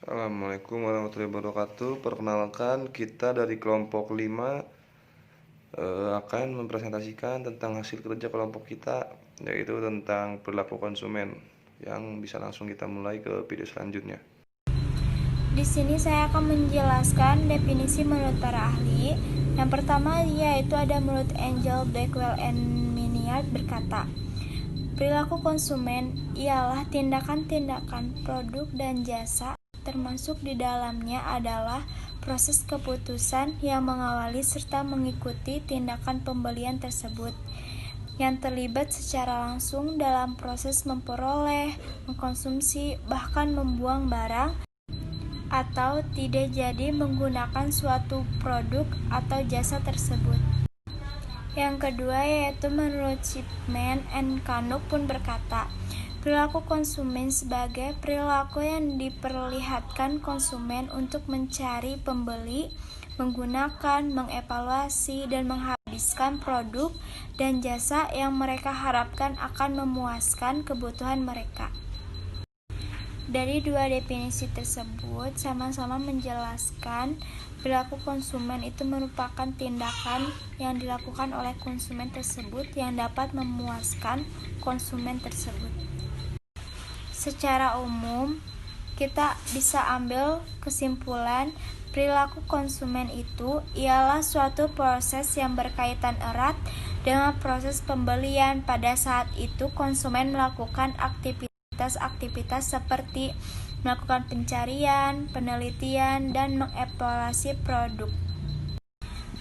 Assalamualaikum warahmatullahi wabarakatuh. Perkenalkan, kita dari kelompok 5 akan mempresentasikan tentang hasil kerja kelompok kita, yaitu tentang perilaku konsumen. Yang bisa langsung kita mulai ke video selanjutnya. Di sini saya akan menjelaskan definisi menurut para ahli. Yang pertama yaitu ada menurut Angel, Blackwell, and Miniard berkata, perilaku konsumen ialah tindakan-tindakan produk dan jasa, termasuk di dalamnya adalah proses keputusan yang mengawali serta mengikuti tindakan pembelian tersebut, yang terlibat secara langsung dalam proses memperoleh, mengkonsumsi, bahkan membuang barang, atau tidak jadi menggunakan suatu produk atau jasa tersebut. Yang kedua yaitu menurut Shipman and Canuck pun berkata, perilaku konsumen sebagai perilaku yang diperlihatkan konsumen untuk mencari pembeli, menggunakan, mengevaluasi, dan menghabiskan produk dan jasa yang mereka harapkan akan memuaskan kebutuhan mereka. Dari dua definisi tersebut sama-sama menjelaskan perilaku konsumen itu merupakan tindakan yang dilakukan oleh konsumen tersebut yang dapat memuaskan konsumen tersebut. Secara umum, kita bisa ambil kesimpulan perilaku konsumen itu ialah suatu proses yang berkaitan erat dengan proses pembelian. Pada saat itu konsumen melakukan aktivitas seperti melakukan pencarian, penelitian, dan mengevaluasi produk.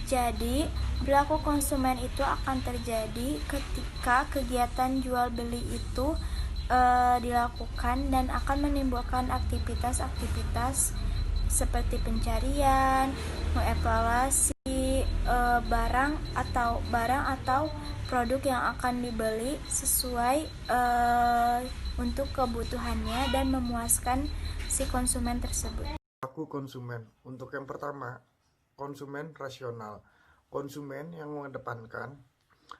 Jadi, perilaku konsumen itu akan terjadi ketika kegiatan jual beli itu dilakukan dan akan menimbulkan aktivitas-aktivitas seperti pencarian, mengevaluasi barang atau produk yang akan dibeli sesuai untuk kebutuhannya dan memuaskan si konsumen tersebut. Perilaku konsumen. Untuk yang pertama, konsumen rasional. Konsumen yang mengedepankan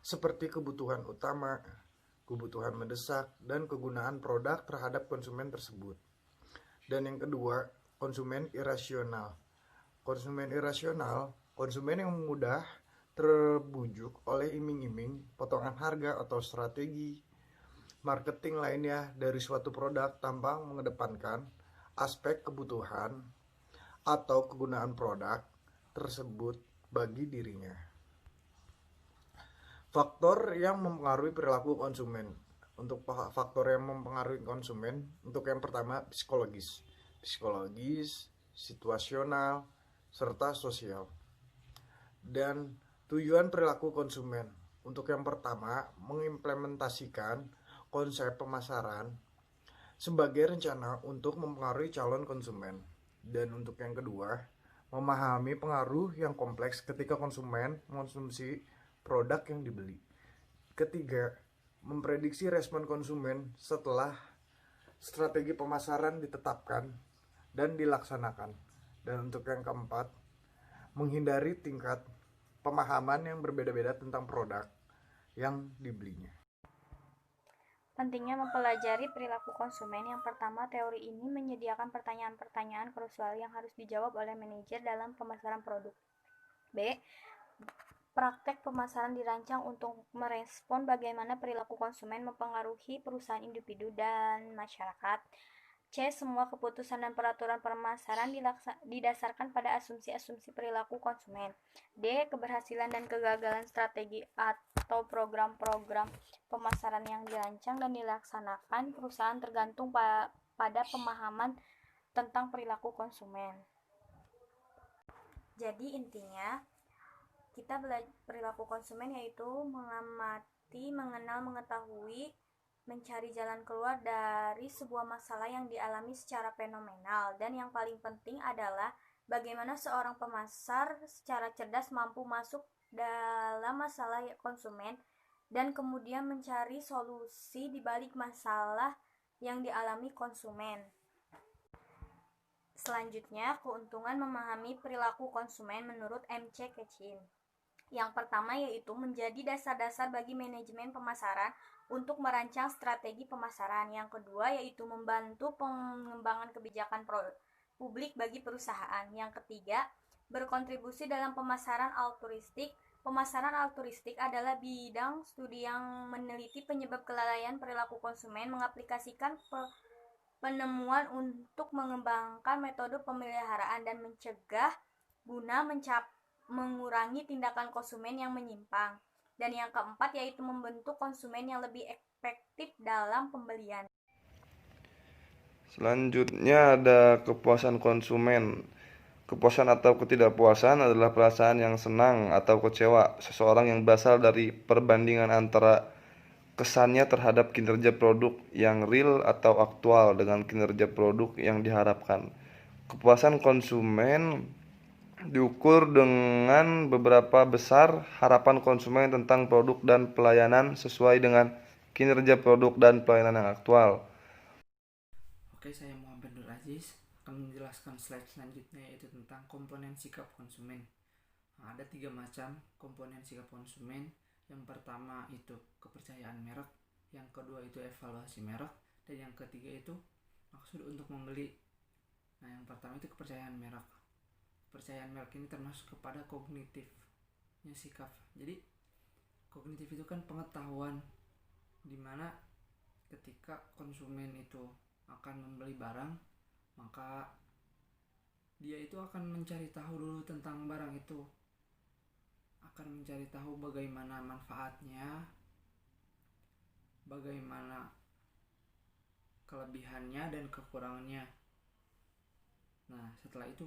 seperti kebutuhan utama, kebutuhan mendesak, dan kegunaan produk terhadap konsumen tersebut. Dan yang kedua, konsumen irasional. Konsumen irasional, konsumen yang mudah terbujuk oleh iming-iming, potongan harga atau strategi marketing lainnya dari suatu produk tanpa mengedepankan aspek kebutuhan atau kegunaan produk tersebut bagi dirinya. Faktor yang mempengaruhi perilaku konsumen. Untuk faktor yang mempengaruhi konsumen, untuk yang pertama psikologis, situasional, serta sosial. Dan tujuan perilaku konsumen. Untuk yang pertama, mengimplementasikan konsep pemasaran sebagai rencana untuk mempengaruhi calon konsumen. Dan untuk yang kedua, memahami pengaruh yang kompleks ketika konsumen mengonsumsi produk yang dibeli. Ketiga, memprediksi respon konsumen setelah strategi pemasaran ditetapkan dan dilaksanakan. Dan untuk yang keempat, menghindari tingkat pemahaman yang berbeda-beda tentang produk yang dibelinya. Pentingnya mempelajari perilaku konsumen. Yang pertama, teori ini menyediakan pertanyaan-pertanyaan krusial yang harus dijawab oleh manajer dalam pemasaran produk. B. Praktek pemasaran dirancang untuk merespon bagaimana perilaku konsumen mempengaruhi perusahaan, individu, dan masyarakat. C. Semua keputusan dan peraturan pemasaran didasarkan pada asumsi-asumsi perilaku konsumen. D. Keberhasilan dan kegagalan strategi atau program-program pemasaran yang dirancang dan dilaksanakan perusahaan tergantung pada pemahaman tentang perilaku konsumen. Jadi intinya, kita belajar perilaku konsumen yaitu mengamati, mengenal, mengetahui, mencari jalan keluar dari sebuah masalah yang dialami secara fenomenal. Dan yang paling penting adalah bagaimana seorang pemasar secara cerdas mampu masuk dalam masalah konsumen dan kemudian mencari solusi di balik masalah yang dialami konsumen. Selanjutnya, keuntungan memahami perilaku konsumen menurut M.C. Kechin. Yang pertama yaitu menjadi dasar-dasar bagi manajemen pemasaran untuk merancang strategi pemasaran. Yang kedua yaitu membantu pengembangan kebijakan publik bagi perusahaan. Yang ketiga, berkontribusi dalam pemasaran altruistik. Pemasaran altruistik adalah bidang studi yang meneliti penyebab kelalaian perilaku konsumen, mengaplikasikan penemuan untuk mengembangkan metode pemeliharaan dan mencegah guna mengurangi tindakan konsumen yang menyimpang. Dan yang keempat yaitu membentuk konsumen yang lebih efektif dalam pembelian. Selanjutnya ada kepuasan konsumen. Kepuasan atau ketidakpuasan adalah perasaan yang senang atau kecewa seseorang yang berasal dari perbandingan antara kesannya terhadap kinerja produk yang real atau aktual dengan kinerja produk yang diharapkan. Kepuasan konsumen diukur dengan beberapa besar harapan konsumen tentang produk dan pelayanan sesuai dengan kinerja produk dan pelayanan yang aktual. Oke, saya Muhammad Nur Aziz akan menjelaskan slide selanjutnya, yaitu tentang komponen sikap konsumen. Nah, ada 3 macam komponen sikap konsumen. Yang pertama itu kepercayaan merek, yang kedua itu evaluasi merek, dan yang ketiga itu maksud untuk membeli. Nah, yang pertama itu kepercayaan merek. Kepercayaan merek ini termasuk kepada kognitifnya sikap. Jadi kognitif itu kan pengetahuan, dimana ketika konsumen itu akan membeli barang, maka dia itu akan mencari tahu dulu tentang barang itu, akan mencari tahu bagaimana manfaatnya, bagaimana kelebihannya dan kekurangannya. Nah, setelah itu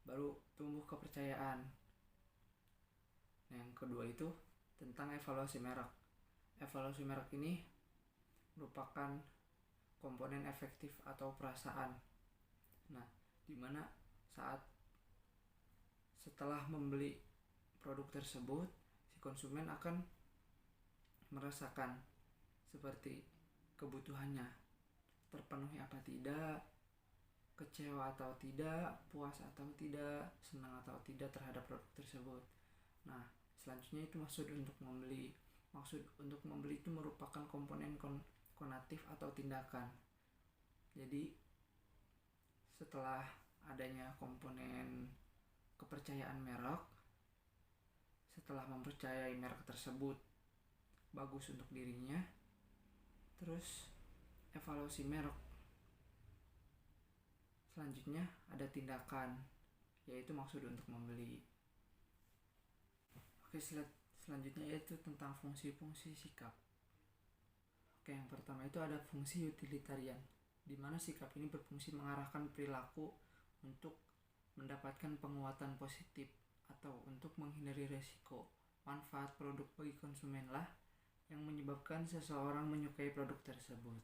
baru tumbuh kepercayaan. Nah, yang kedua itu tentang evaluasi merek. Evaluasi merek ini merupakan komponen efektif atau perasaan. Nah, dimana setelah membeli produk tersebut, si konsumen akan merasakan seperti kebutuhannya terpenuhi apa tidak, kecewa atau tidak, puas atau tidak, senang atau tidak terhadap produk tersebut. Nah, selanjutnya itu maksud untuk membeli. Maksud untuk membeli itu merupakan komponen konatif atau tindakan. Jadi setelah adanya komponen kepercayaan merek, setelah mempercayai merek tersebut bagus untuk dirinya, terus evaluasi merek. Selanjutnya ada tindakan, yaitu maksud untuk membeli. Oke, selanjutnya yaitu tentang fungsi-fungsi sikap. Oke, yang pertama itu ada fungsi utilitarian, di mana sikap ini berfungsi mengarahkan perilaku untuk mendapatkan penguatan positif atau untuk menghindari resiko. Manfaat produk bagi konsumen lah yang menyebabkan seseorang menyukai produk tersebut.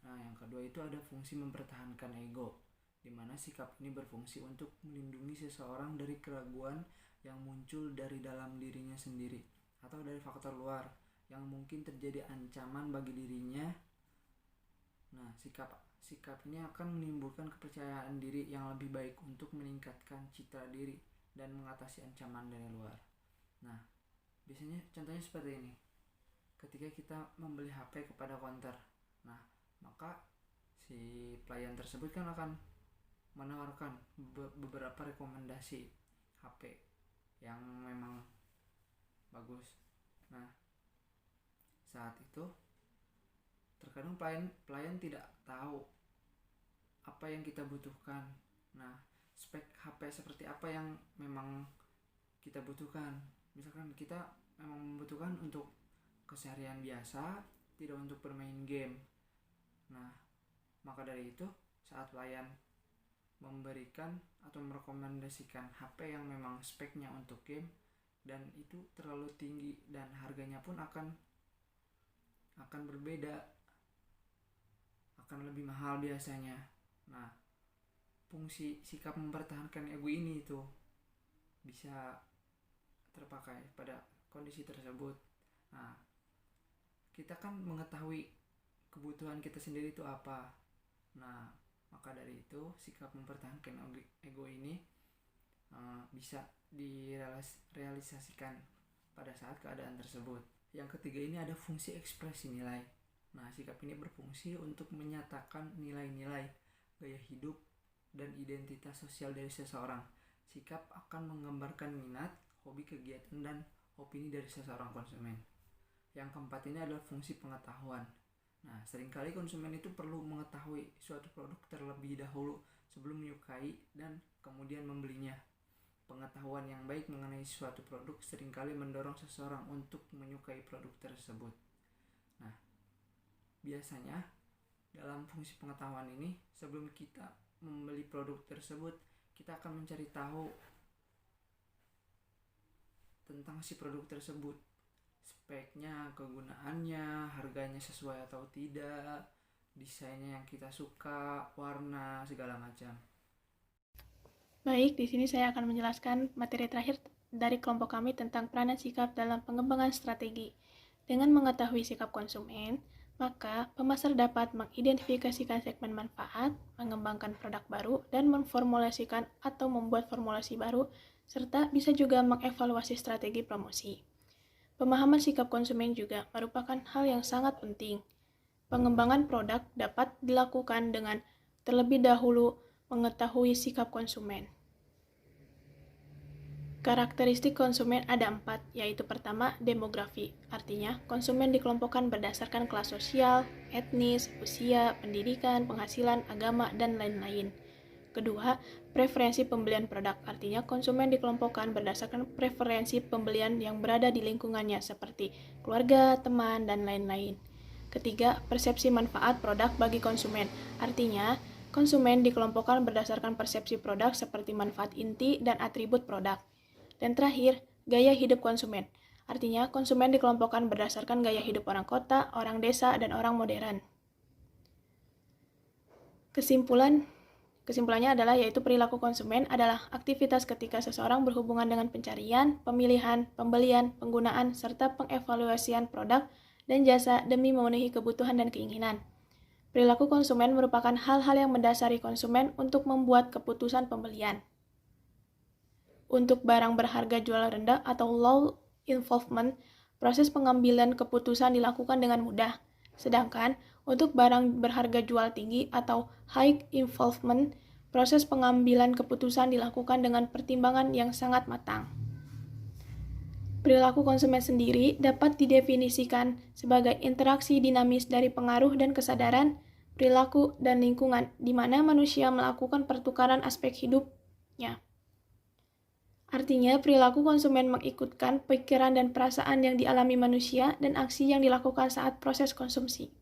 Nah, yang kedua itu ada fungsi mempertahankan ego, di mana sikap ini berfungsi untuk melindungi seseorang dari keraguan yang muncul dari dalam dirinya sendiri atau dari faktor luar yang mungkin terjadi ancaman bagi dirinya. Nah, sikap ini akan menimbulkan kepercayaan diri yang lebih baik untuk meningkatkan citra diri dan mengatasi ancaman dari luar. Nah, biasanya contohnya seperti ini. Ketika kita membeli HP kepada counter, nah, maka si pelayan tersebut kan akan menawarkan beberapa rekomendasi HP yang memang bagus. Nah, saat itu terkadang pelayan tidak tahu apa yang kita butuhkan. Nah, spek HP seperti apa yang memang kita butuhkan. Misalkan kita memang membutuhkan untuk keseharian biasa, tidak untuk bermain game. Nah, maka dari itu saat pelayan memberikan atau merekomendasikan HP yang memang speknya untuk game dan itu terlalu tinggi dan harganya pun akan berbeda, akan lebih mahal biasanya. Nah, fungsi sikap mempertahankan ego ini itu bisa terpakai pada kondisi tersebut. Nah, kita kan mengetahui kebutuhan kita sendiri itu apa. Nah, maka dari itu sikap mempertahankan ego ini bisa direalisasikan pada saat keadaan tersebut. Yang ketiga ini ada fungsi ekspresi nilai. Nah, sikap ini berfungsi untuk menyatakan nilai-nilai, gaya hidup, dan identitas sosial dari seseorang. Sikap akan menggambarkan minat, hobi, kegiatan, dan opini dari seseorang konsumen. Yang keempat ini adalah fungsi pengetahuan. Nah, seringkali konsumen itu perlu mengetahui suatu produk terlebih dahulu sebelum menyukai dan kemudian membelinya. Pengetahuan yang baik mengenai suatu produk seringkali mendorong seseorang untuk menyukai produk tersebut. Nah, biasanya dalam fungsi pengetahuan ini, sebelum kita membeli produk tersebut, kita akan mencari tahu tentang si produk tersebut, speknya, kegunaannya, harganya sesuai atau tidak, desainnya yang kita suka, warna, segala macam. Baik, di sini saya akan menjelaskan materi terakhir dari kelompok kami tentang peranan sikap dalam pengembangan strategi. Dengan mengetahui sikap konsumen, maka pemasar dapat mengidentifikasikan segmen manfaat, mengembangkan produk baru, dan memformulasikan atau membuat formulasi baru, serta bisa juga mengevaluasi strategi promosi. Pemahaman sikap konsumen juga merupakan hal yang sangat penting. Pengembangan produk dapat dilakukan dengan terlebih dahulu mengetahui sikap konsumen. Karakteristik konsumen ada 4, yaitu pertama, demografi. Artinya, konsumen dikelompokkan berdasarkan kelas sosial, etnis, usia, pendidikan, penghasilan, agama, dan lain-lain. Kedua, preferensi pembelian produk. Artinya, konsumen dikelompokkan berdasarkan preferensi pembelian yang berada di lingkungannya, seperti keluarga, teman, dan lain-lain. Ketiga, persepsi manfaat produk bagi konsumen. Artinya, konsumen dikelompokkan berdasarkan persepsi produk seperti manfaat inti dan atribut produk. Dan terakhir, gaya hidup konsumen. Artinya, konsumen dikelompokkan berdasarkan gaya hidup orang kota, orang desa, dan orang modern. Kesimpulannya adalah yaitu perilaku konsumen adalah aktivitas ketika seseorang berhubungan dengan pencarian, pemilihan, pembelian, penggunaan, serta pengevaluasian produk dan jasa demi memenuhi kebutuhan dan keinginan. Perilaku konsumen merupakan hal-hal yang mendasari konsumen untuk membuat keputusan pembelian. Untuk barang berharga jual rendah atau low involvement, proses pengambilan keputusan dilakukan dengan mudah. Sedangkan untuk barang berharga jual tinggi atau high involvement, proses pengambilan keputusan dilakukan dengan pertimbangan yang sangat matang. Perilaku konsumen sendiri dapat didefinisikan sebagai interaksi dinamis dari pengaruh dan kesadaran, perilaku, dan lingkungan, di mana manusia melakukan pertukaran aspek hidupnya. Artinya, perilaku konsumen mengikutkan pikiran dan perasaan yang dialami manusia dan aksi yang dilakukan saat proses konsumsi.